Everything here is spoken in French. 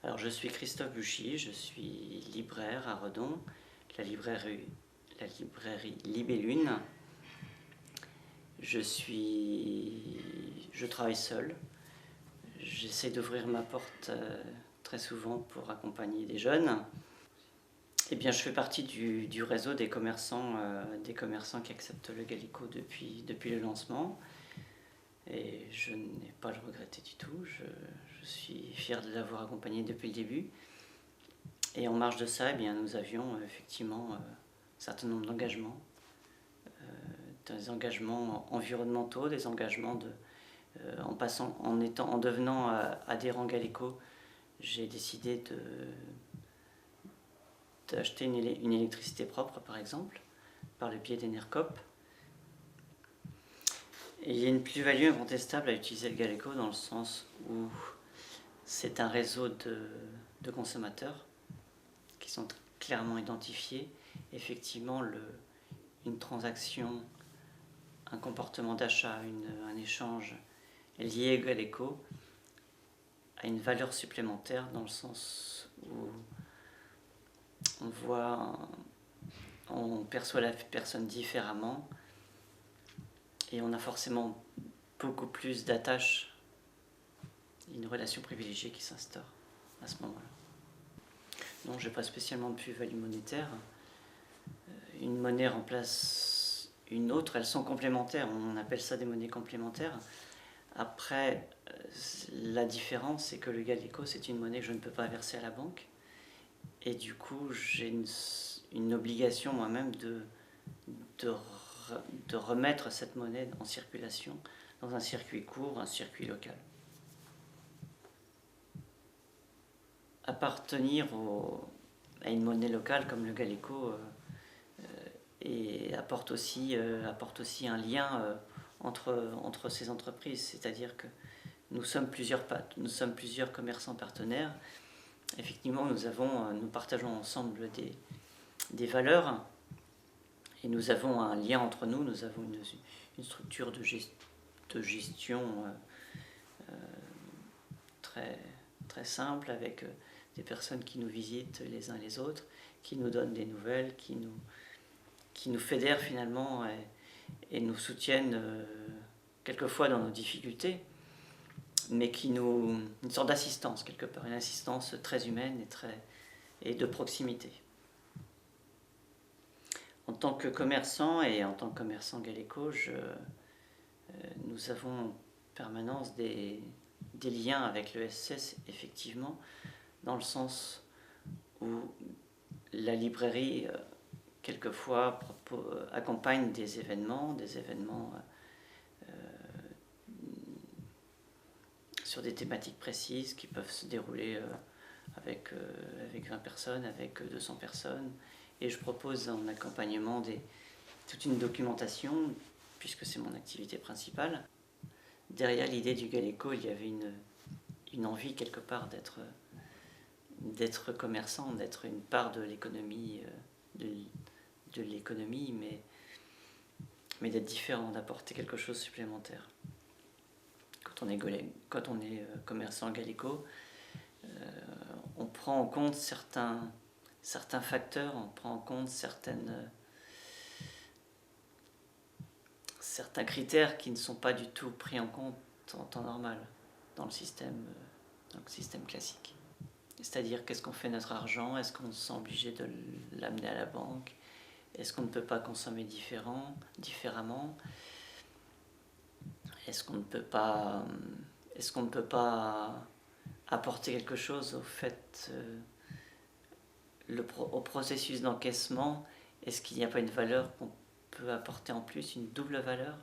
Alors je suis Christophe Buchy, je suis libraire à Redon, la librairie Libellune. Je travaille seul. J'essaie d'ouvrir ma porte très souvent pour accompagner des jeunes. Eh bien, je fais partie du réseau des commerçants qui acceptent le Gallico depuis le lancement. Et je n'ai pas à le regretter du tout. Je suis fier de l'avoir accompagné depuis le début. Et en marge de ça, eh bien, nous avions effectivement un certain nombre d'engagements. Des engagements environnementaux, des engagements en devenant adhérent Gallico, j'ai décidé d'acheter une électricité propre, par exemple, par le biais d'Enercop. Et il y a une plus-value incontestable à utiliser le Gallico dans le sens où c'est un réseau de consommateurs qui sont clairement identifiés. Effectivement, une transaction, un comportement d'achat, un échange lié au Gallico a une valeur supplémentaire dans le sens où on perçoit la personne différemment et on a forcément beaucoup plus d'attache, une relation privilégiée qui s'instaure à ce moment-là. Non, je n'ai pas spécialement de plus-value monétaire. Une monnaie remplace une autre, elles sont complémentaires, on appelle ça des monnaies complémentaires. Après, la différence, c'est que le Gallico, c'est une monnaie que je ne peux pas verser à la banque. Et du coup, j'ai une obligation moi-même de remettre cette monnaie en circulation dans un circuit court, un circuit local. Appartenir à une monnaie locale comme le Gallico apporte aussi un lien entre ces entreprises, c'est-à-dire que nous sommes plusieurs commerçants partenaires. Effectivement, nous partageons ensemble des valeurs et nous avons un lien entre nous. Nous avons une structure de gestion très, très simple avec des personnes qui nous visitent les uns les autres, qui nous donnent des nouvelles, qui nous fédèrent finalement et nous soutiennent quelquefois dans nos difficultés, mais une sorte d'assistance quelque part, une assistance très humaine et de proximité. En tant que commerçant et en tant que commerçant Gallico, nous avons en permanence des liens avec le SCS, effectivement, dans le sens où la librairie quelquefois accompagne des événements sur des thématiques précises qui peuvent se dérouler avec 20 personnes, avec 200 personnes. Et je propose en accompagnement toute une documentation, puisque c'est mon activité principale. Derrière l'idée du Gallico, il y avait une envie quelque part d'être commerçant, d'être une part de l'économie, mais d'être différent, d'apporter quelque chose de supplémentaire. Quand on est commerçant Gallico, on prend en compte certains facteurs, on prend en compte certains critères qui ne sont pas du tout pris en compte en temps normal dans le système classique. C'est-à-dire, qu'est-ce qu'on fait de notre argent? Est-ce qu'on se sent obligé de l'amener à la banque? Est-ce qu'on ne peut pas consommer différemment? Est-ce qu'on ne peut pas apporter quelque chose au processus d'encaissement? Est-ce qu'il n'y a pas une valeur qu'on peut apporter en plus, une double valeur?